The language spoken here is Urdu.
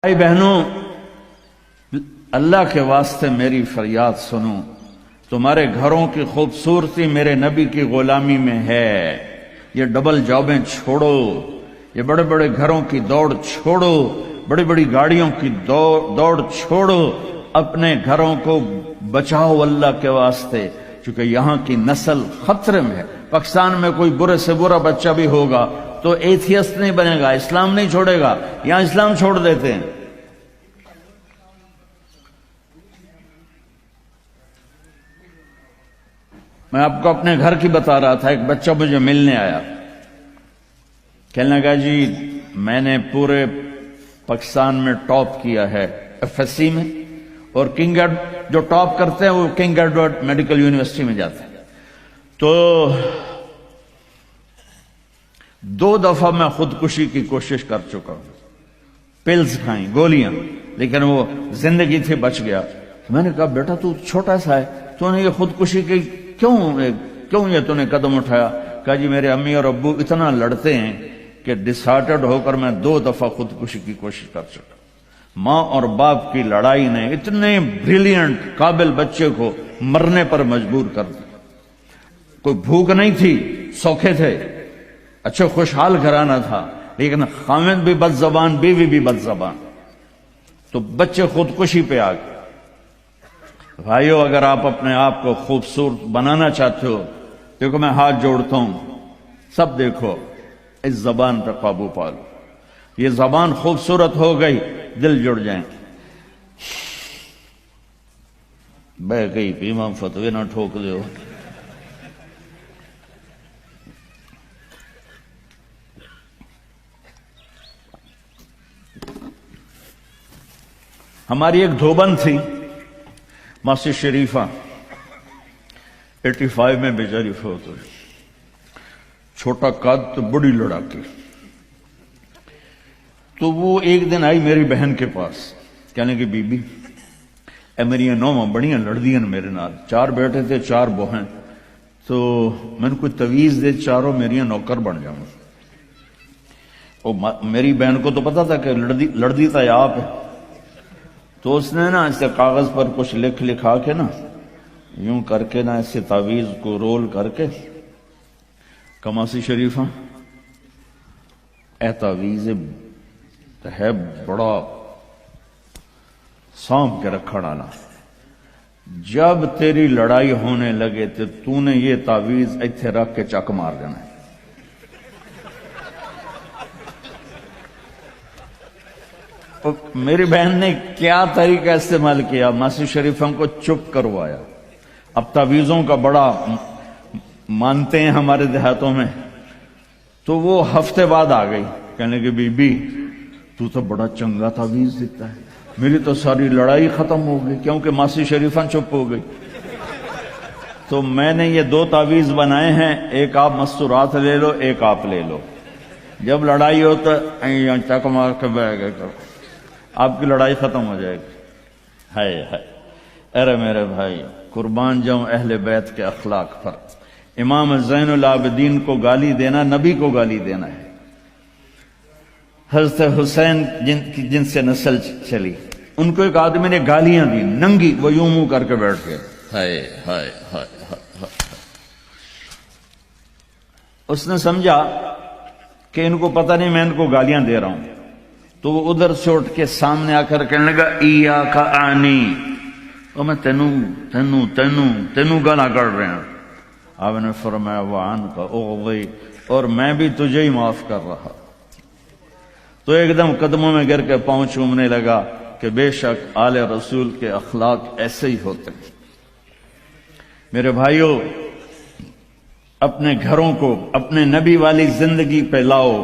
بھائی بہنوں، اللہ کے واسطے میری فریاد سنو، تمہارے گھروں کی خوبصورتی میرے نبی کی غلامی میں ہے۔ یہ ڈبل جابیں چھوڑو، یہ بڑے بڑے گھروں کی دوڑ چھوڑو، بڑی بڑی گاڑیوں کی دوڑ چھوڑو، اپنے گھروں کو بچاؤ اللہ کے واسطے، چونکہ یہاں کی نسل خطرے میں ہے۔ پاکستان میں کوئی برے سے برا بچہ بھی ہوگا تو ایتھیسٹ نہیں بنے گا، اسلام نہیں چھوڑے گا، یہاں اسلام چھوڑ دیتے ہیں۔ میں آپ کو اپنے گھر کی بتا رہا تھا، ایک بچہ مجھے ملنے آیا، کہنے لگا جی میں نے پورے پاکستان میں ٹاپ کیا ہے ایف ایس سی میں، اور کنگ جو ٹاپ کرتے ہیں وہ کنگ ایڈورڈ میڈیکل یونیورسٹی میں جاتے ہیں۔ تو 2 دفعہ میں خودکشی کی کوشش کر چکا ہوں، پلز کھائیں، گولیاں، لیکن وہ زندگی تھی، بچ گیا۔ میں نے کہا بیٹا تو چھوٹا سا ہے، تو نے یہ خودکشی کی کیوں یہ تو نے قدم اٹھایا؟ کہا جی میرے امی اور ابو اتنا لڑتے ہیں کہ ڈسہارٹڈ ہو کر میں 2 دفعہ خودکشی کی کوشش کر چکا۔ ماں اور باپ کی لڑائی نے اتنے بریلینٹ قابل بچے کو مرنے پر مجبور کر دیا۔ کوئی بھوک نہیں تھی، سوکھے تھے، اچھا خوشحال گھرانہ تھا، لیکن خامد بھی بد زبان، بیوی بھی بد زبان، تو بچے خودکشی پہ آ گئے۔ بھائیو، اگر آپ اپنے آپ کو خوبصورت بنانا چاہتے ہو، دیکھو میں ہاتھ جوڑتا ہوں، سب دیکھو، اس زبان پہ قابو پالو۔ یہ زبان خوبصورت ہو گئی، دل جڑ جائیں۔ بہ گئی امام فتوی نہ ٹھوک دو۔ ہماری ایک دھوبن تھی ماسی شریفہ، 85 میں بیچاری فوت ہوئی، چھوٹا قد تو بڑی لڑاکی۔ تو وہ ایک دن آئی میری بہن کے پاس، کہنے کہ بی بی اے میری نوواں بڑیاں لڑدیاں میرے نال، 4 بیٹے تھے 4 بہن، تو میں نے کوئی تویز دے، چاروں میری نوکر بن جاؤں۔ میری بہن کو تو پتا تھا کہ لڑدی تو آپ ہے، تو اس نے نا اسے کاغذ پر کچھ لکھا کے نا یوں کر کے نا اسے تعویذ کو رول کر کے، کماسی شریفہ اے تعویذ ہے بڑا سانپ کے رکھا ڈالا، جب تیری لڑائی ہونے لگے تو نے یہ تعویذ ایتھے رکھ کے چک مار دینا ہے۔ میری بہن نے کیا طریقہ استعمال کیا، ماسی شریفوں کو چپ کروایا۔ اب تعویذوں کا بڑا مانتے ہیں ہمارے دیہاتوں میں، تو وہ ہفتے بعد آ گئی، کہنے کہ بی بی تو بڑا چنگا تعویذ دیتا ہے، میری تو ساری لڑائی ختم ہو گئی، کیونکہ ماسی شریفہ چپ ہو گئی۔ تو میں نے یہ 2 تعویذ بنائے ہیں، ایک آپ مستورات لے لو، ایک آپ لے لو، جب لڑائی ہو تو چک مار کے بہ گئے کرو، آپ کی لڑائی ختم ہو جائے گی۔ ہائے ہائے، ارے میرے بھائی، قربان جاؤں اہل بیت کے اخلاق پر۔ امام زین العابدین کو گالی دینا نبی کو گالی دینا ہے۔ حضرت حسین جن سے نسل چلی، ان کو ایک آدمی نے گالیاں دی، ننگی، وہ یوں منہ کر کے بیٹھ گئے۔ ہائے ہائے ہائے ہائے۔ اس نے سمجھا کہ ان کو پتہ نہیں میں ان کو گالیاں دے رہا ہوں، تو وہ ادھر سے اٹھ کے سامنے آ کر کہنے لگا ایاک آنی، اور میں تینوں گالا کر رہے ہیں۔ آپ نے فرمایا وعن کا اغوی، اور میں بھی تجھے ہی معاف کر رہا۔ تو ایک دم قدموں میں گر کے پاؤں چومنے لگا کہ بے شک آل رسول کے اخلاق ایسے ہی ہوتے ہیں۔ میرے بھائیوں، اپنے گھروں کو اپنے نبی والی زندگی پہ لاؤ۔